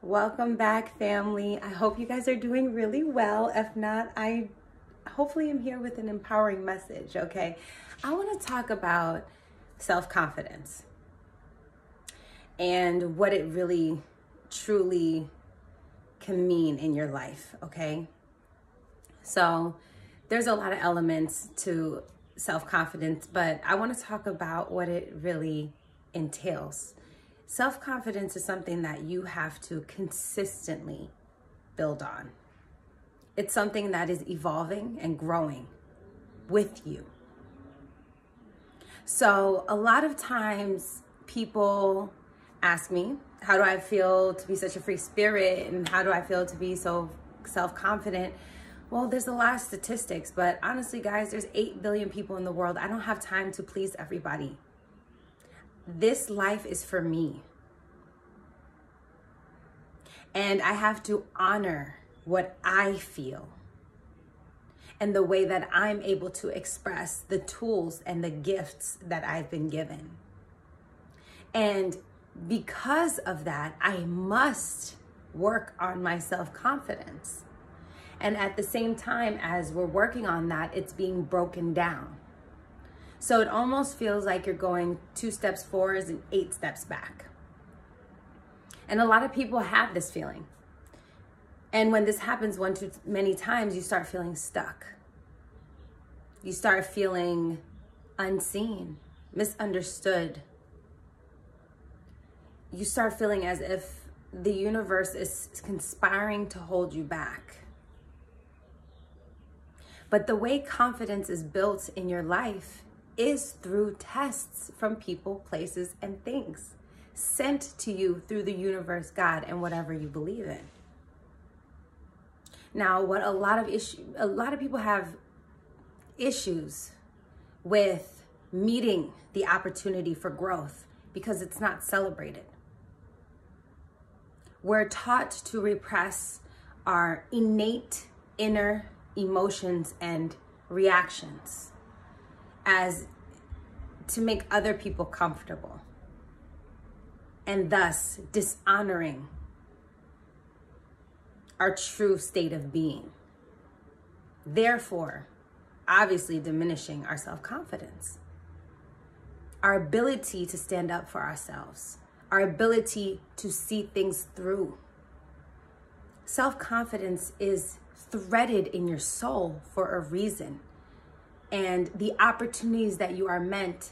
Welcome back, family. I hope you guys are doing really well. If not, I hopefully am here with an empowering message, okay? I want to talk about self-confidence and what it really, truly can mean in your life, okay? So there's a lot of elements to self-confidence, but I want to talk about what it really entails. Self-confidence is something that you have to consistently build on. It's something that is evolving and growing with you. So a lot of times people ask me, how do I feel to be such a free spirit? And how do I feel to be so self-confident? Well, there's a lot of statistics, but honestly, guys, there's 8 billion people in the world. I don't have time to please everybody. This life is for me. And I have to honor what I feel and the way that I'm able to express the tools and the gifts that I've been given. And because of that, I must work on my self-confidence. And at the same time as we're working on that, it's being broken down. So it almost feels like you're going 2 steps forward and 8 steps back. And a lot of people have this feeling. And when this happens one too many times, you start feeling stuck. You start feeling unseen, misunderstood. You start feeling as if the universe is conspiring to hold you back. But the way confidence is built in your life is through tests from people, places, and things sent to you through the universe, God, and whatever you believe in. Now, what a lot of people have issues with meeting the opportunity for growth because it's not celebrated. We're taught to repress our innate inner emotions and reactions as to make other people comfortable, and thus dishonoring our true state of being. Therefore, obviously diminishing our self-confidence, our ability to stand up for ourselves, our ability to see things through. Self-confidence is threaded in your soul for a reason. And the opportunities that you are meant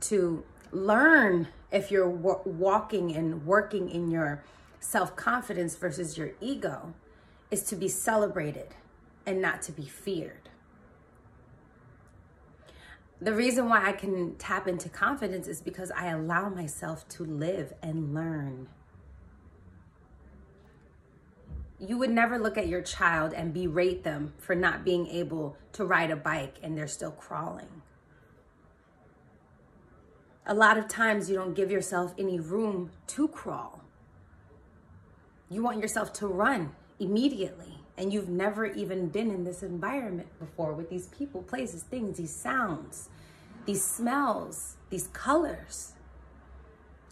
to learn if you're walking and working in your self-confidence versus your ego is to be celebrated and not to be feared. The reason why I can tap into confidence is because I allow myself to live and learn. You would never look at your child and berate them for not being able to ride a bike and they're still crawling. A lot of times you don't give yourself any room to crawl. You want yourself to run immediately, and you've never even been in this environment before with these people, places, things, these sounds, these smells, these colors.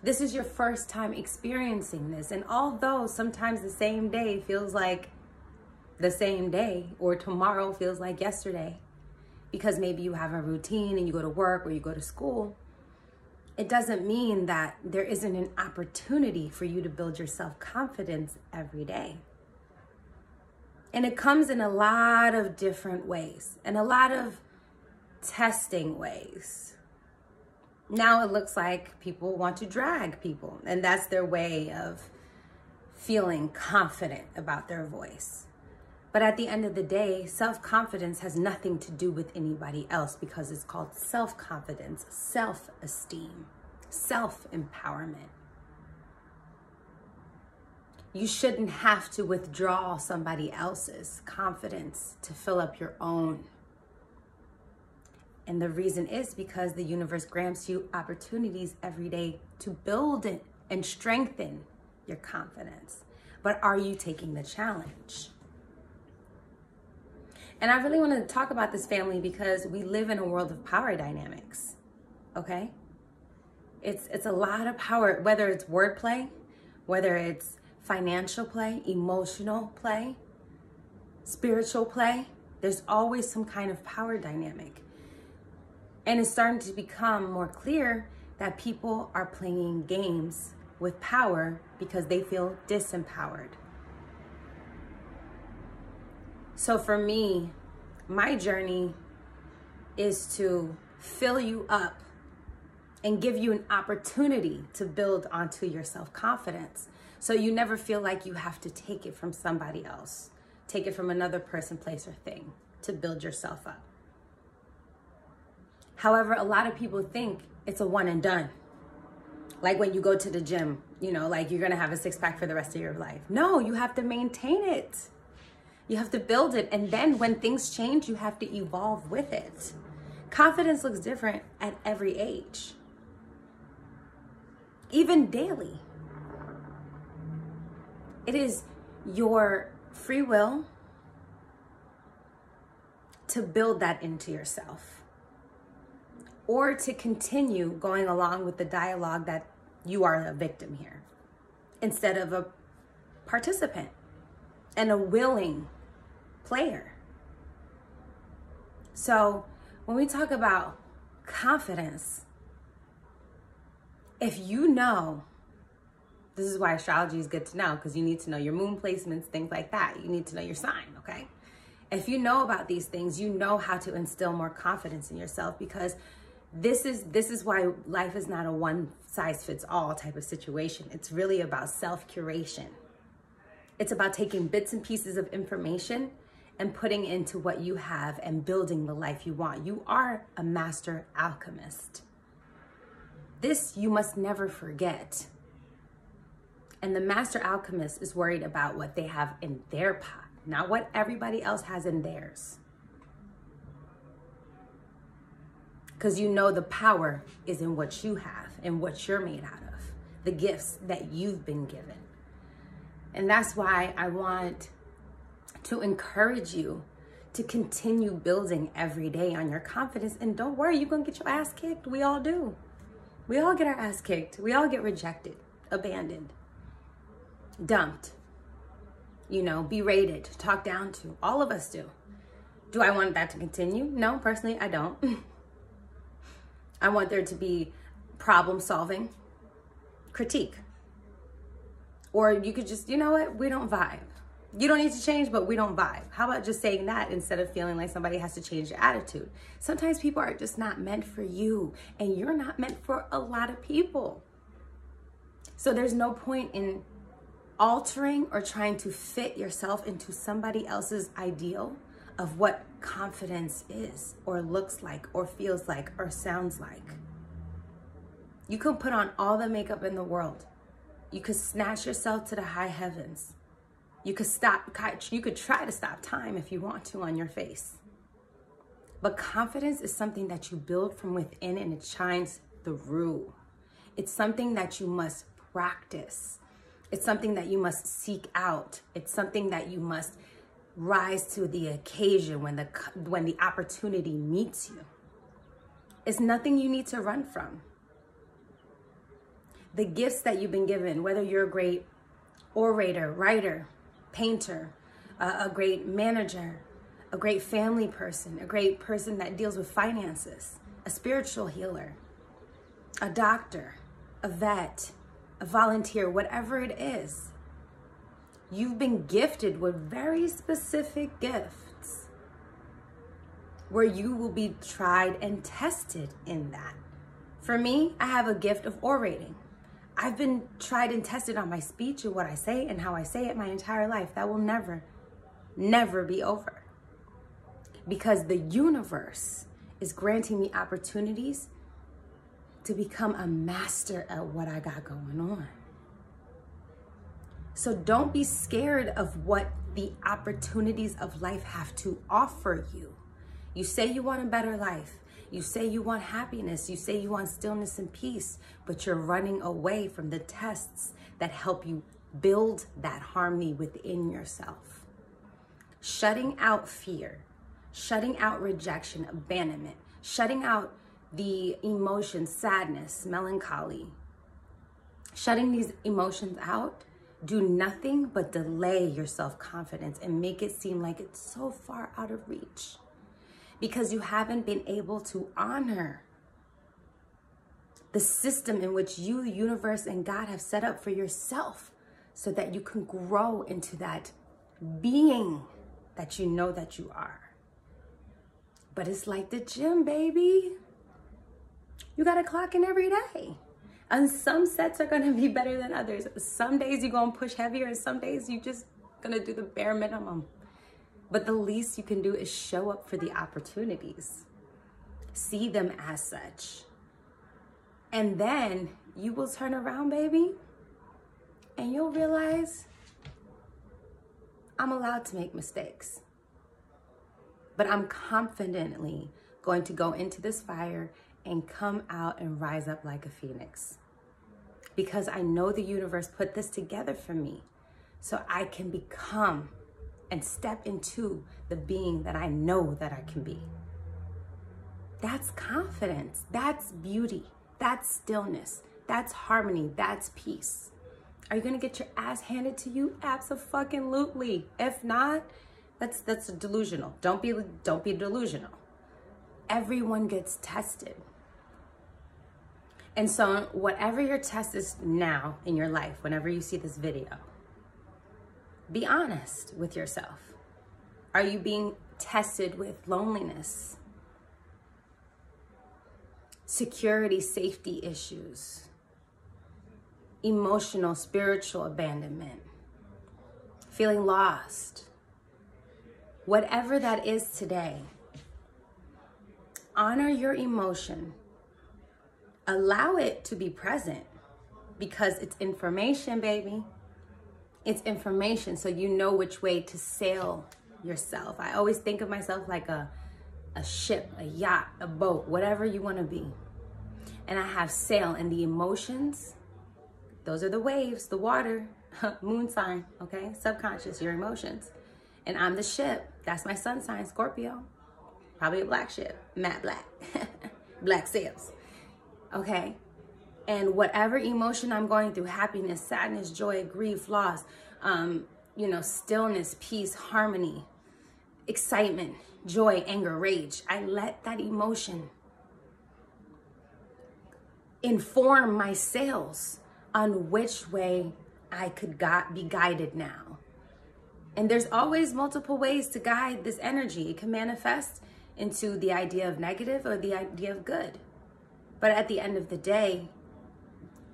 This is your first time experiencing this. And although sometimes the same day feels like the same day, or tomorrow feels like yesterday, because maybe you have a routine and you go to work or you go to school, it doesn't mean that there isn't an opportunity for you to build your self-confidence every day. And it comes in a lot of different ways and a lot of testing ways. Now it looks like people want to drag people, and that's their way of feeling confident about their voice. But at the end of the day, self-confidence has nothing to do with anybody else because it's called self-confidence, self-esteem, self-empowerment. You shouldn't have to withdraw somebody else's confidence to fill up your own. And the reason is because the universe grants you opportunities every day to build it and strengthen your confidence. But are you taking the challenge? And I really want to talk about this, family, because we live in a world of power dynamics, okay? It's a lot of power, whether it's wordplay, whether it's financial play, emotional play, spiritual play. There's always some kind of power dynamic. And it's starting to become more clear that people are playing games with power because they feel disempowered. So for me, my journey is to fill you up and give you an opportunity to build onto your self-confidence. So you never feel like you have to take it from somebody else, take it from another person, place, or thing to build yourself up. However, a lot of people think it's a one and done. Like when you go to the gym, you know, like you're gonna have a six-pack for the rest of your life. No, you have to maintain it. You have to build it. And then when things change, you have to evolve with it. Confidence looks different at every age, even daily. It is your free will to build that into yourself, or to continue going along with the dialogue that you are a victim here instead of a participant and a willing player. So when we talk about confidence, if you know, this is why astrology is good to know, because you need to know your moon placements, things like that. You need to know your sign, okay? If you know about these things, you know how to instill more confidence in yourself, because this is why life is not a one-size-fits-all type of situation. It's really about self-curation. It's about taking bits and pieces of information and putting into what you have and building the life you want. You are a master alchemist. This you must never forget. And the master alchemist is worried about what they have in their pot, not what everybody else has in theirs. Because you know the power is in what you have and what you're made out of, the gifts that you've been given. And that's why I want to encourage you to continue building every day on your confidence. And don't worry, you're going to get your ass kicked. We all do. We all get our ass kicked. We all get rejected, abandoned, dumped, you know, berated, talked down to. All of us do. Do I want that to continue? No, personally, I don't. I want there to be problem solving, critique. Or you could just, you know what, we don't vibe. You don't need to change, but we don't vibe. How about just saying that instead of feeling like somebody has to change your attitude? Sometimes people are just not meant for you, and you're not meant for a lot of people. So there's no point in altering or trying to fit yourself into somebody else's ideal of what confidence is, or looks like, or feels like, or sounds like. You can put on all the makeup in the world. You could snatch yourself to the high heavens. You could try to stop time if you want to on your face. But confidence is something that you build from within, and it shines through. It's something that you must practice. It's something that you must seek out. It's something that you must rise to the occasion when the opportunity meets you. It's nothing you need to run from. The gifts that you've been given, whether you're a great orator, writer, painter, a great manager, a great family person, a great person that deals with finances, a spiritual healer, a doctor, a vet, a volunteer, whatever it is, you've been gifted with very specific gifts where you will be tried and tested in that. For me, I have a gift of orating. I've been tried and tested on my speech and what I say and how I say it my entire life. That will never, never be over. Because the universe is granting me opportunities to become a master at what I got going on. So don't be scared of what the opportunities of life have to offer you. You say you want a better life. You say you want happiness. You say you want stillness and peace, but you're running away from the tests that help you build that harmony within yourself. Shutting out fear, shutting out rejection, abandonment, shutting out the emotions, sadness, melancholy, shutting these emotions out do nothing but delay your self-confidence and make it seem like it's so far out of reach because you haven't been able to honor the system in which you, the universe, and God have set up for yourself so that you can grow into that being that you know that you are. But it's like the gym, baby. You got to clock in every day. And some sets are going to be better than others. Some days you're going to push heavier and some days you're just going to do the bare minimum. But the least you can do is show up for the opportunities. See them as such. And then you will turn around, baby, and you'll realize I'm allowed to make mistakes. But I'm confidently going to go into this fire and come out and rise up like a phoenix. Because I know the universe put this together for me so I can become and step into the being that I know that I can be. That's confidence. That's beauty. That's stillness. That's harmony. That's peace. Are you going to get your ass handed to you? Abso-fucking-lutely. If not, that's delusional. Don't be delusional. Everyone gets tested. And so whatever your test is now in your life, whenever you see this video, be honest with yourself. Are you being tested with loneliness, security, safety issues, emotional, spiritual abandonment, feeling lost? Whatever that is today, honor your emotion. Allow it to be present because it's information, baby. It's information, so you know which way to sail yourself. I always think of myself like a ship, a yacht, a boat, whatever you want to be. And I have sail, and the emotions, those are the waves, the water, moon sign, okay? Subconscious, your emotions. And I'm the ship. That's my sun sign, Scorpio. Probably a black ship, matte black, black sails, okay? And whatever emotion I'm going through, happiness, sadness, joy, grief, loss, stillness, peace, harmony, excitement, joy, anger, rage, I let that emotion inform my sails on which way I could be guided now. And there's always multiple ways to guide this energy. It can manifest into the idea of negative or the idea of good. But at the end of the day,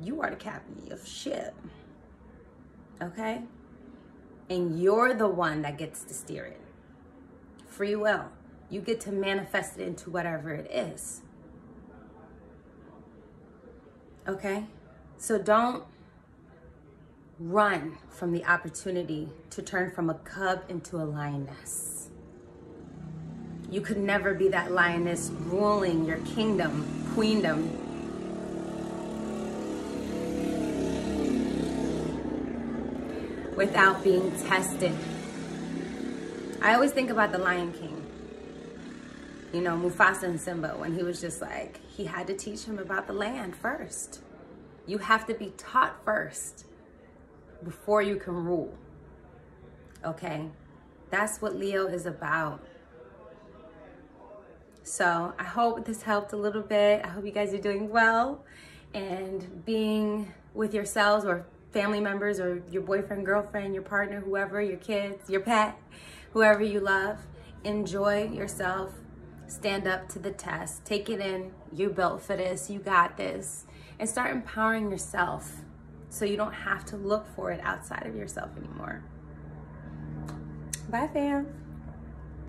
you are the captain of ship, okay? And you're the one that gets to steer it. Free will. You get to manifest it into whatever it is. Okay? So don't run from the opportunity to turn from a cub into a lioness. You could never be that lioness ruling your kingdom, queendom, without being tested. I always think about the Lion King. You know, Mufasa and Simba, when he was just like, he had to teach him about the land first. You have to be taught first before you can rule. Okay? That's what Leo is about. So I hope this helped a little bit. I hope you guys are doing well and being with yourselves or family members or your boyfriend, girlfriend, your partner, whoever, your kids, your pet, whoever you love. Enjoy yourself. Stand up to the test. Take it in. You're built for this. You got this. And start empowering yourself so you don't have to look for it outside of yourself anymore. Bye, fam.